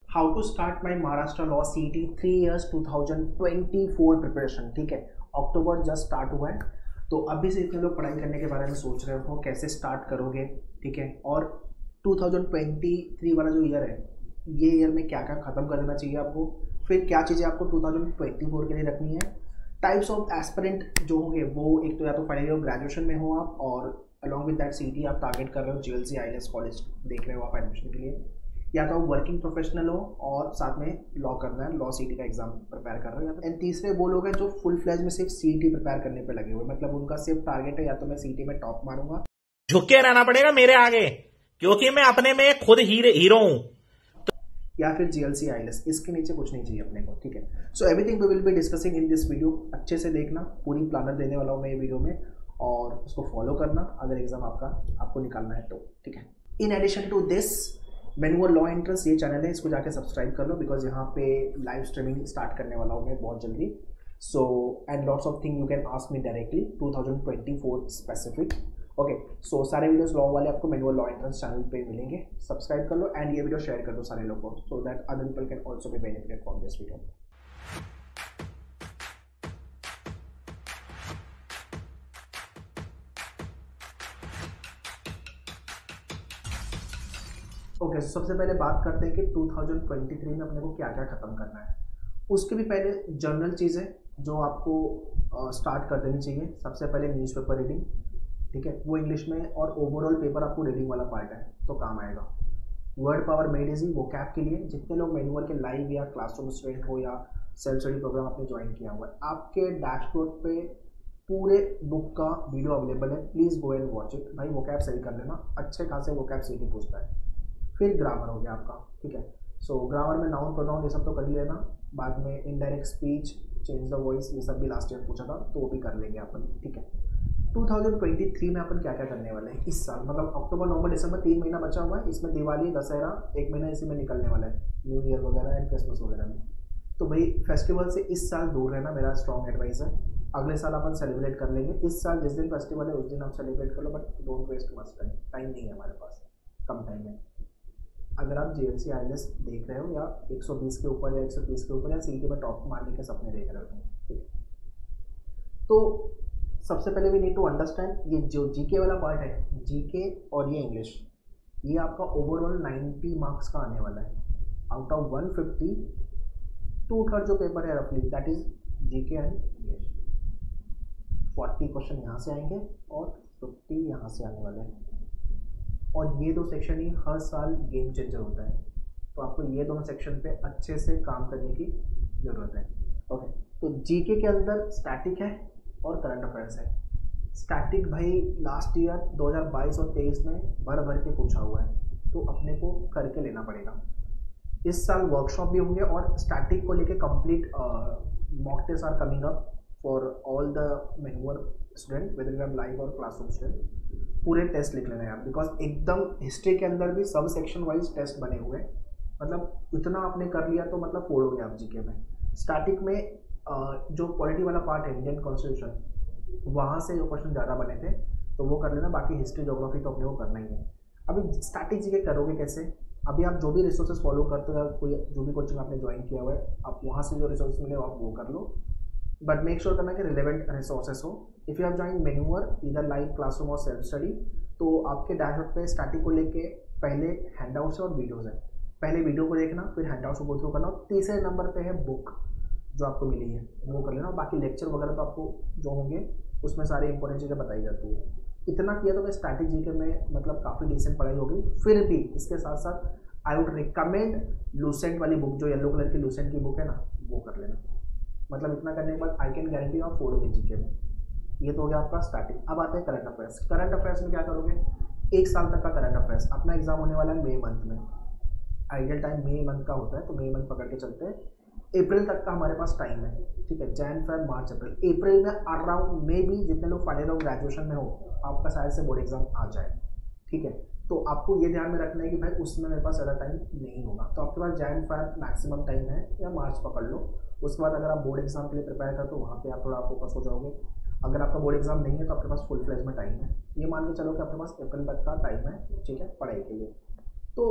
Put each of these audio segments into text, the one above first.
How to start my Maharashtra law CET 3 years 2024 preparation. ठीक है, अक्टूबर just start हुआ है, तो अभी से इतने लोग पढ़ाई करने के बारे में सोच रहे हो कैसे स्टार्ट करोगे। ठीक है, और 2023 वाला जो ईयर है, ये ईयर में क्या क्या ख़त्म कर देना चाहिए आपको, फिर क्या चीज़ें आपको 2024 के लिए रखनी है। टाइप्स ऑफ एस्पिरेंट जो होंगे वो एक तो या तो फाइनल ईयर ग्रेजुएशन में हो आप, और अलॉन्ग विद दैट CET आप टारगेट कर रहे हो, JLC ILS कॉलेज देख रहे हो आप एडमिशन के लिए, या तो वर्किंग प्रोफेशनल हो और साथ में लॉ करना है, लॉ CET का एग्जाम प्रिपेयर कर रहे हो। एंड तीसरे वो लोग हैं जो फुल फ्लेज में सिर्फ CET प्रिपेयर करने पे लगे हुए, मतलब उनका सिर्फ टारगेट है या तो मैं CET में टॉप मारूंगा, झुक के रहना पड़ेगा मेरे आगे क्योंकि मैं अपने में खुद हीरो हूं, या फिर JLC ILS, इसके नीचे कुछ नहीं चाहिए अपने को। ठीक है, so everything we will be discussing in this video. अच्छे से देखना, पूरी प्लानर देने वाला हूँ मैं ये वीडियो में, और उसको फॉलो करना अगर एग्जाम आपको निकालना है तो। ठीक है, in addition to this manual law entrance ये चैनल है, इसको जाके सब्सक्राइब कर लो, बिकॉज यहाँ पे लाइव स्ट्रीमिंग स्टार्ट करने वाला हूँ मैं बहुत जल्दी। So and lots of thing you can ask me directly 2024 specific. Okay, so सारे वीडियोस लॉ वाले आपको मैनुअल लॉ एंट्रेंस चैनल पे मिलेंगे, सब्सक्राइब कर लो एंड ये वीडियो शेयर कर दो सारे लोगों को, so that other people can also be benefited from this video. Okay, सबसे पहले बात करते हैं कि 2023 में अपने को क्या क्या खत्म करना है। उसके भी पहले जनरल चीज़ें जो आपको स्टार्ट कर देनी चाहिए। सबसे पहले न्यूज़पेपर रीडिंग, ठीक है, वो इंग्लिश में, और ओवरऑल पेपर आपको रीडिंग वाला पार्ट है तो काम आएगा। वर्ड पावर मेड इजी वो कैप के लिए, जितने लोग मैनुअल के लाइव या क्लासरूम स्टूडेंट हो या सेल्फ स्टडी प्रोग्राम आपने ज्वाइन किया हुआ है, आपके डैशबोर्ड पे पूरे बुक का वीडियो अवेलेबल है, please go and watch it. भाई वो कैप सही कर लेना, अच्छे खासे वो कैप सीधी पूछता है। फिर ग्रामर हो गया आपका, ठीक है, सो ग्रामर में नाउन प्रोनाउन ये सब तो कर ही लेना, बाद में indirect speech, change the voice, ये सब भी लास्ट ईयर पूछा था तो वो भी कर लेंगे अपन। ठीक है, 2023 में अपन क्या क्या करने वाले हैं इस साल, मतलब अक्टूबर नवंबर दिसंबर 3 महीना बचा हुआ है, इसमें दिवाली दशहरा 1 महीना इसी में निकलने वाला है, न्यू ईयर वगैरह एंड क्रिसमस वगैरह में। तो भाई फेस्टिवल से इस साल दूर रहना मेरा स्ट्रॉन्ग एडवाइस है। अगले साल अपन सेलिब्रेट कर लेंगे, इस साल जिस दिन फेस्टिवल है उस दिन आप सेलिब्रेट कर लो, but don't waste much time, time नहीं है हमारे पास, कम टाइम है। अगर आप JLC ILS देख रहे हो या 120 के ऊपर या 130 के ऊपर या CET में टॉप मारने के सपने देख रहे हो, ठीक है, तो सबसे पहले वी नीड टू अंडरस्टैंड ये जो GK वाला पार्ट है, GK और ये इंग्लिश, ये आपका ओवरऑल 90 मार्क्स का आने वाला है। आउट ऑफ 150, 2/3 जो पेपर है रफली that is GK and English. 40 question यहाँ से आएंगे और 50 यहाँ से आने वाले हैं, और ये दो सेक्शन ही हर साल गेम चेंजर होता है, तो आपको ये दोनों सेक्शन पे अच्छे से काम करने की ज़रूरत है। ओके, तो GK के अंदर स्टैटिक है और करंट अफेयर्स है। स्टैटिक भाई लास्ट ईयर 2022 और 23 में भर भर के पूछा हुआ है, तो अपने को करके लेना पड़ेगा। इस साल वर्कशॉप भी होंगे और स्टैटिक को लेके complete mock test are coming up for all the manual student, whether you are live or classroom student. पूरे टेस्ट लिख लेना यार, बिकॉज एकदम हिस्ट्री के अंदर भी सब सेक्शन वाइज टेस्ट बने हुए हैं, मतलब इतना आपने कर लिया तो मतलब फोड़ोगे आप GK में। स्टैटिक में जो पॉलिटी वाला पार्ट है, इंडियन कॉन्स्टिट्यूशन, वहाँ से जो क्वेश्चन ज़्यादा बने थे तो वो कर लेना, बाकी हिस्ट्री ज्योग्राफी तो अपने को करना ही है। अभी स्टैटिक GK करोगे कैसे, अभी आप जो भी रिसोर्सेज फॉलो करते हो, कोई जो भी कोचिंग आपने ज्वाइन किया हुआ है, आप वहाँ से जो रिसोर्स मिले आप वो कर लो, बट मेक श्योर करना कि रिलेवेंट रिसोर्सेस हो। If you have join manual इधर लाइव क्लासरूम और सेल्फ स्टडी, तो आपके डैशबोर्ड पे स्टैटिक को लेके पहले हैंडआउट्स और वीडियोस है, पहले वीडियो को देखना, फिर हैंडआउट्स को गो थ्रू करना, और तीसरे नंबर पे है बुक जो आपको मिली है वो कर लेना, बाकी लेक्चर वगैरह तो आपको जो होंगे उसमें सारी इंपॉर्टेंट चीज़ें बताई जाती है। इतना किया तो मैं स्टैटिक GK में मतलब काफ़ी डिसेंट पढ़ाई होगी। फिर भी इसके साथ साथ आई वुड रिकमेंड लूसेंट वाली बुक, जो येलो कलर की लूसेंट की बुक है ना, वो कर लेना, मतलब इतना करने के बाद आई कैन गारंटी आप फोड़ोगे GK में। ये तो हो गया आपका स्टार्टिंग। अब आते हैं करंट अफेयर्स। करंट अफेयर्स में क्या करोगे, 1 साल तक का करंट अफेयर्स। अपना एग्जाम होने वाला है मई मंथ में, आइडियल टाइम मई मंथ का होता है, तो मई मंथ पकड़ के चलते हैं। अप्रैल तक का हमारे पास टाइम है, ठीक है, जैन फेब मार्च अप्रैल। अप्रैल में अराउंड में भी जितने लोग फाइनल और ग्रेजुएशन में हो, आपका शायद से बोर्ड एग्जाम आ जाए, ठीक है, तो आपको ये ध्यान में रखना है कि भाई उसमें मेरे पास ज़्यादा टाइम नहीं होगा, तो आपके पास जैन फेब मैक्सिमम टाइम है, या मार्च पकड़ लो। उसके बाद अगर आप बोर्ड एग्जाम के लिए प्रिपेयर करते हो, वहाँ पे आप थोड़ा फोकस हो जाओगे। अगर आपका बोर्ड एग्जाम नहीं है तो आपके पास फुल फ्लेज में टाइम है, ये मान के चलो कि आपके पास अप्रैल तक का टाइम है, ठीक है, पढ़ाई के लिए। तो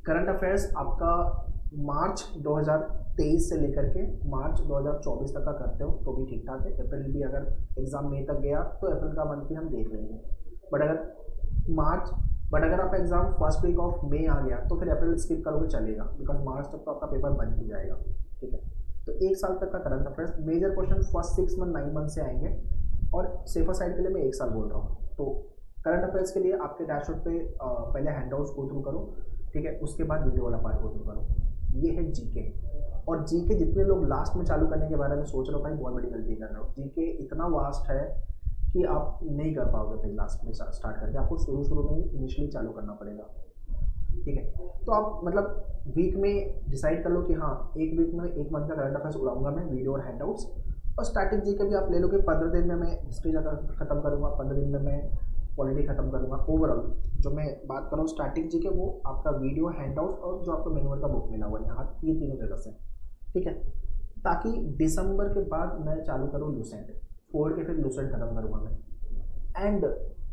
करंट अफेयर्स आपका मार्च 2023 से लेकर के मार्च 2024 तक का करते हो तो भी ठीक ठाक है। अप्रैल भी अगर एग्ज़ाम मई तक गया तो अप्रैल का मंथ भी हम देख लेंगे। बट अगर आपका exam first week of May आ गया तो फिर अप्रैल स्किप करोगे चलेगा, बिकॉज मार्च तक तो आपका पेपर बन ही जाएगा। ठीक है, तो एक साल तक का current affairs major question first 6 month 9 month से आएंगे, और सेफर साइड के लिए मैं एक साल बोल रहा हूँ। तो करंट अफेयर्स के लिए आपके डैशबोर्ड पे पहले हैंडआउट्स गो थ्रू करो, ठीक है, उसके बाद वीडियो वाला पार्ट गो थ्रू करो। ये है जीके, और जीके जितने लोग लास्ट में चालू करने के बारे में सोच रहे हो भाई बहुत बड़ी गलती कर रहे हो। जीके इतना वास्ट है कि आप नहीं कर पाओगे भाई लास्ट में स्टार्ट करके, आपको शुरू में ही इनिशियली चालू करना पड़ेगा। ठीक है, तो आप मतलब वीक में डिसाइड कर लो कि हाँ एक वीक में एक मंथ का करंट अफेयर्स उड़ाऊंगा मैं, वीडियो और हैंडआउट्स। और स्टैटिक जीके भी आप ले लो कि 15 दिन में मैं हिस्ट्री खत्म करूँगा, 15 दिन में मैं पॉलिटी खत्म करूँगा। ओवरऑल जो मैं बात कर रहा हूँ स्टैटिक जीके, वो आपका वीडियो, हैंडआउट्स और जो आपको मैनुअल का बुक मिला हुआ है यहाँ, ये तीनों जगह से। ठीक है, ताकि दिसंबर के बाद मैं चालू करूँ लूसेंट, फोड़ के फिर लूसेंट खत्म करूँगा मैं। एंड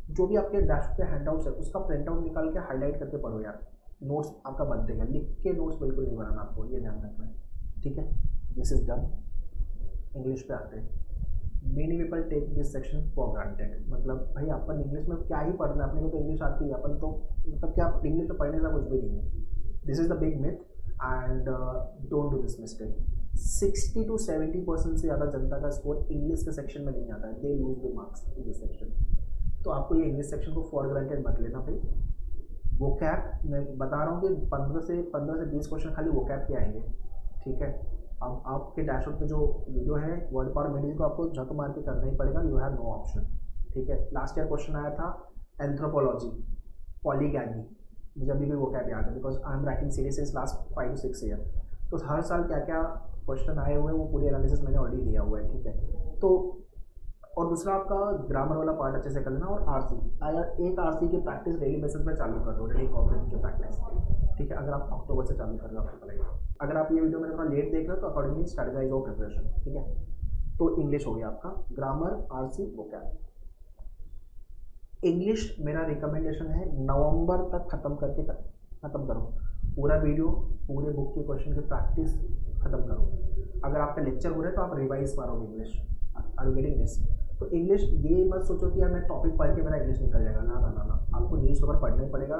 जो भी आपके डैशबोर्ड पे हैंडआउट्स है उसका प्रिंट आउट निकाल के हाईलाइट करके पढ़ो यार। नोट्स आपका बनते हैं, लिख के नोट्स बिल्कुल नहीं बनाना, आपको ये ध्यान रखना है। ठीक है, दिस इज डन। इंग्लिश पे आते हैं। Many people take this section for granted, मतलब भाई अपन इंग्लिश में क्या ही पढ़ना है, अपने को तो इंग्लिश आती है, अपन तो मतलब क्या इंग्लिश में पढ़ने का कुछ भी नहीं है। This is the big myth and don't do this mistake. 60 to 70% से ज़्यादा जनता का स्कोर इंग्लिश के सेक्शन में नहीं आता है, they lose the marks in this section. तो आपको ये इंग्लिश सेक्शन को फॉर ग्रांटेड मत लेना भाई। वो कैप मैं बता रहा हूँ कि 15 से 20 क्वेश्चन खाली वो कैप के आएंगे। ठीक है, अब आपके डैशबोर्ड पे जो वीडियो है वर्ड पावर मेडिसिन को आपको झक मार के करना ही पड़ेगा, यू हैव नो ऑप्शन। ठीक है, लास्ट ईयर क्वेश्चन आया था एंथ्रोपोलॉजी, पॉलीगैमी, मुझे अभी भी वो कैप याद है because I am writing series since last 5 to 6 year. तो हर साल क्या क्या क्वेश्चन आए हुए हैं वो पूरी एनालिसिस मैंने ऑलरेडी दिया हुआ है। ठीक है, तो और दूसरा आपका ग्रामर वाला पार्ट अच्छे से कर लेना, और आरसी, अगर एक आरसी की प्रैक्टिस डेली बेसिस पे चालू कर दो, डेली कॉम्प्रिहेंशन की प्रैक्टिस। ठीक है, अगर आप अक्टूबर से चालू कर रहे हो आपको पड़ेगा। अगर आप ये वीडियो मेरे थोड़ा लेट देख रहे हो तो अकॉर्डिंगली स्ट्रेटेजाइज हो प्रिपरेशन। ठीक है, तो इंग्लिश हो गया आपका, ग्रामर, आरसी, वोकैब। इंग्लिश मेरा रिकमेंडेशन है नवंबर तक खत्म करो पूरा वीडियो, पूरे बुक के क्वेश्चन की प्रैक्टिस खत्म करो। अगर आपका लेक्चर हो रहा है तो आप रिवाइज मारो English. Are you getting this? तो इंग्लिश ये मत सोचो कि यार मैं टॉपिक पढ़ के मेरा इंग्लिश निकल जाएगा, ना ना ना ना, आपको न्यूज़पेपर पढ़ना ही पड़ेगा।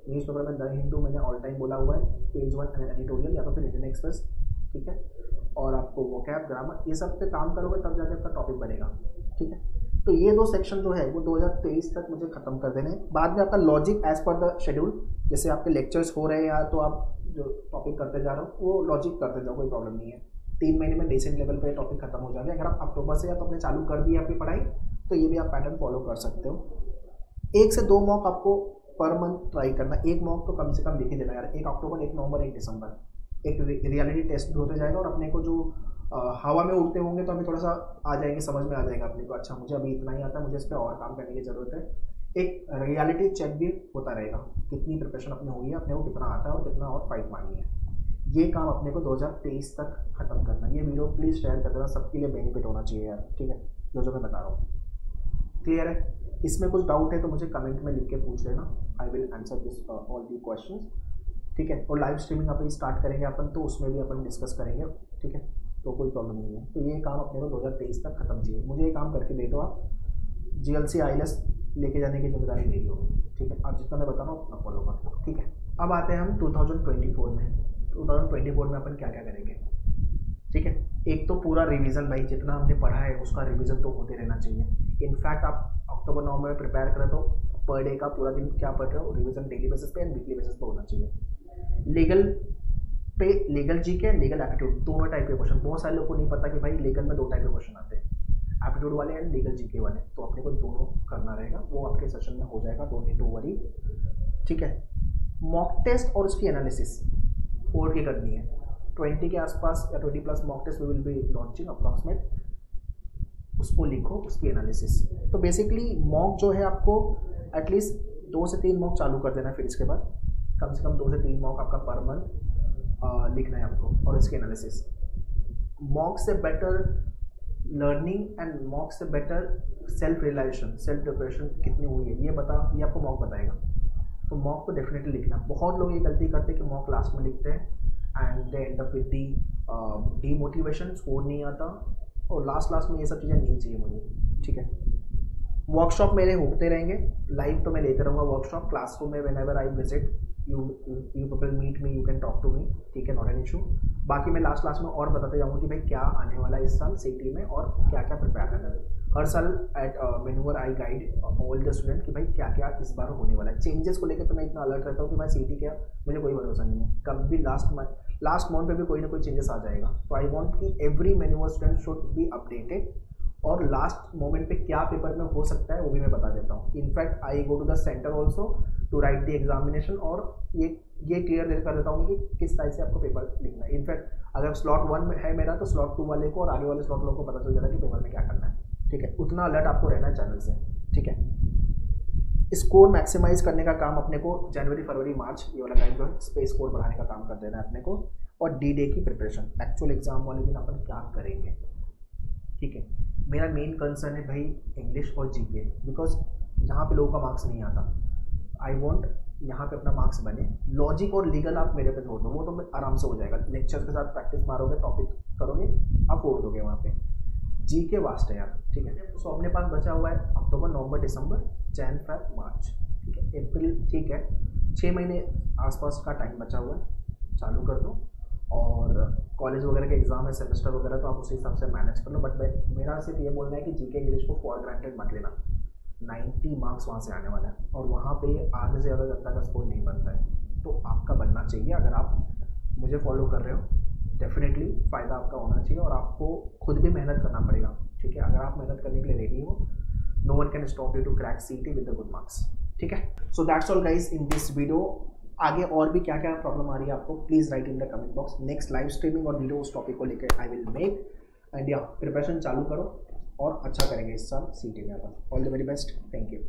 न्यूज़पेपर में द हिंदू मैंने ऑल टाइम बोला हुआ है, पेज 1 एडिटोरियल, या तो फिर इंडियन एक्सप्रेस। ठीक है, और आपको वोकैब, ग्रामर, ये सब पे काम करोगे तब जाके आपका टॉपिक बनेगा। ठीक है, तो ये 2 सेक्शन जो है वो 2023 तक मुझे खत्म कर देने। बाद में आपका logic as per the schedule, जैसे आपके लेक्चर्स हो रहे हैं या तो आप जो टॉपिक करते जा रहे हो वो लॉजिक करते जाओ, कोई प्रॉब्लम नहीं है। 3 महीने में डिसेंट लेवल पे टॉपिक खत्म हो जाएगा। अगर आप अक्टूबर से या तो अपने चालू कर दिया अपनी पढ़ाई तो ये भी आप पैटर्न फॉलो कर सकते हो। 1 से 2 मॉक आपको पर मंथ ट्राई करना, एक मॉक तो कम से कम लिख ही देना यार। 1 अक्टूबर, 1 नवंबर, 1 दिसंबर। एक रियलिटी टेस्ट भी होते जाएगा और अपने को जो हवा में उड़ते होंगे तो हमें थोड़ा सा आ जाएंगे, समझ में आ जाएगा अपने को, अच्छा मुझे अभी इतना ही आता है, मुझे इस पर और काम करने की ज़रूरत है। एक रियलिटी चेक भी होता रहेगा, कितनी प्रिपरेशन अपनी हुई है, अपने को कितना आता है और कितना और फाइट मारनी है। ये काम अपने को 2023 तक खत्म करना है। ये वीडियो प्लीज़ शेयर कर देना, सबके लिए बेनिफिट होना चाहिए यार। ठीक है, जो मैं बता रहा हूँ क्लियर है? इसमें कुछ डाउट है तो मुझे कमेंट में लिख के पूछ लेना, I will answer this all the questions. ठीक है, और लाइव स्ट्रीमिंग अभी स्टार्ट करेंगे अपन, तो उसमें भी अपन डिस्कस करेंगे। ठीक है, तो कोई प्रॉब्लम नहीं है। तो ये काम अपने को 2023 तक खत्म चाहिए। मुझे ये काम करके दे दो आप, GLC ILS लेके जाने की जिम्मेदारी मेरी होगी। ठीक है, आप जितना मैं बता रहा हूँ अपना फॉलो कर लो। ठीक है, अब आते हैं हम 2024 में। 2024 में अपन क्या क्या करेंगे? ठीक है, एक तो पूरा रिवीजन भाई, जितना हमने पढ़ा है उसका रिवीजन तो होते रहना चाहिए। इनफैक्ट आप अक्टूबर नवंबर में प्रिपेयर करें तो पर डे का पूरा दिन क्या पढ़ रहे हो, रिवीजन डेली बेसिस पे एंड वीकली बेसिस पे होना चाहिए। लीगल जीके, लीगल एप्टीट्यूड, दोनों टाइप के क्वेश्चन। बहुत सारे लोगों को नहीं पता कि भाई लीगल में 2 टाइप के क्वेश्चन आते हैं, एप्टीट्यूड वाले एंड लीगल जीके वाले। तो अपने को दोनों करना रहेगा, वो आपके सेशन में हो जाएगा, डोंट नीड टू वरी। ठीक है, मॉक टेस्ट और उसकी एनालिसिस 4 की करनी है। 20 के आसपास या 20+ mock test we will be launching approximate, उसको लिखो, उसकी एनालिसिस। तो बेसिकली मॉक जो है आपको एटलीस्ट 2 से 3 मॉक चालू कर देना है, फिर इसके बाद कम से कम 2 से 3 मॉक आपका पर मंथ लिखना है आपको, और इसकी एनालिसिस। मॉक से बेटर लर्निंग एंड मॉक से better self realization, self preparation कितनी हुई है ये आपको मॉक बताएगा। तो मॉक को डेफिनेटली लिखना। बहुत लोग ये गलती करते हैं कि मॉक लास्ट में लिखते हैं and they and up with the demotivation, score नहीं आता, और लास्ट में ये सब चीज़ें नहीं चाहिए मुझे, ठीक है। वर्कशॉप मेरे होते रहेंगे, लाइव तो मैं लेते रहूँगा वर्कशॉप, क्लासरूम में whenever I visit you people meet me, you can talk to me, ठीक है, नॉट एन इशू। बाकी मैं लास्ट में और बताते जाऊँगा कि भाई क्या आने वाला है इस साल सिटी में और क्या क्या प्रिपेयर करना है। हर साल एट मेन्यूअर I guide all the student कि भाई क्या क्या इस बार होने वाला है। चेंजेस को लेकर तो मैं इतना अलर्ट रहता हूँ कि भाई सिटी क्या, मुझे कोई भरोसा नहीं है, कभी भी लास्ट मंथ पे भी कोई ना कोई चेंजेस आ जाएगा। तो आई वांट कि एवरी मेन्यूअर स्टूडेंट शुड बी अपडेटेड, और लास्ट मोमेंट पे क्या पेपर में हो सकता है वो भी मैं बता देता हूँ। In fact I go to the centre also to write the examination, और ये क्लियर कर देता हूँ कि किस टाइप से आपको पेपर लिखना है। इनफैक्ट अगर स्लॉट 1 है मेरा तो स्लॉट 2 वाले को और आगे वाले स्लॉट लोगों को पता चल जाएगा कि पेपर में क्या करना है, ठीक है। उतना अलर्ट आपको रहना है चैनल से, ठीक है। स्कोर मैक्सिमाइज करने का काम अपने को जनवरी फरवरी मार्च ये वाला टाइम जो है स्पेस स्कोर बढ़ाने का काम कर देना है अपने को, और डी डे की प्रिपरेशन एक्चुअल एग्जाम वाले दिन अपन क्या करेंगे, ठीक है। मेरा मेन कंसर्न है भाई इंग्लिश और जीके, बिकॉज यहाँ पे लोगों का मार्क्स नहीं आता। आई वॉन्ट यहाँ पे अपना मार्क्स बने। लॉजिक और लीगल आप मेरे पे छोड़ दो, वो तो आराम से हो जाएगा, लेक्चर के साथ प्रैक्टिस मारोगे, टॉपिक करोगे, आप छोड़ दोगे। वहाँ पे जीके वास्ट है यार, ठीक है। तो अपने पास बचा हुआ है अक्टूबर नवंबर दिसंबर जैन फेब मार्च, ठीक है, अप्रैल, ठीक है, 6 महीने आसपास का टाइम बचा हुआ है, चालू कर दो। और कॉलेज वगैरह के एग्जाम है, सेमेस्टर वगैरह, तो आप उसी हिसाब से मैनेज कर लो। बट मेरा सिर्फ ये बोलना है कि जीके इंग्लिश को फॉर ग्रांटेड मत लेना। 90 मार्क्स वहाँ से आने वाला है, और वहाँ पे आधे से ज़्यादा जनता का स्कोर नहीं बनता है, तो आपका बनना चाहिए। अगर आप मुझे फॉलो कर रहे हो, डेफिनेटली फ़ायदा आपका होना चाहिए, और आपको खुद भी मेहनत करना पड़ेगा, ठीक है। अगर आप मेहनत करने के लिए रेडी हो, no one can stop you to crack CET with the good marks, ठीक है। So that's all guys in this video. आगे और भी क्या क्या प्रॉब्लम आ रही है आपको, please write in the comment box. Next live streaming और वीडियो उस टॉपिक को लेकर आई विल मेक, एंड या प्रिपरेशन चालू करो और अच्छा करेंगे इस साल सीटी में। All the very best, thank you.